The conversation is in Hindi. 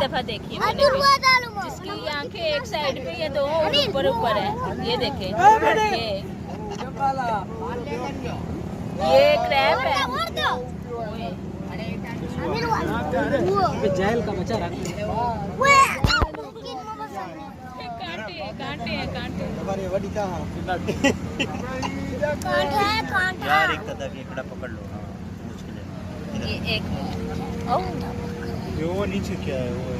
दफा देखी मैंने, जिसकी आंखें एक साइड पे, ये दो ऊपर ऊपर है। ये देखे, ये क्रैब है। जेल का बच्चा कांटे यार एक कदा भी एकड़ा पकड़ लो ना, मुश्किल है। ये एक मिनट, वो नीचे क्या है वो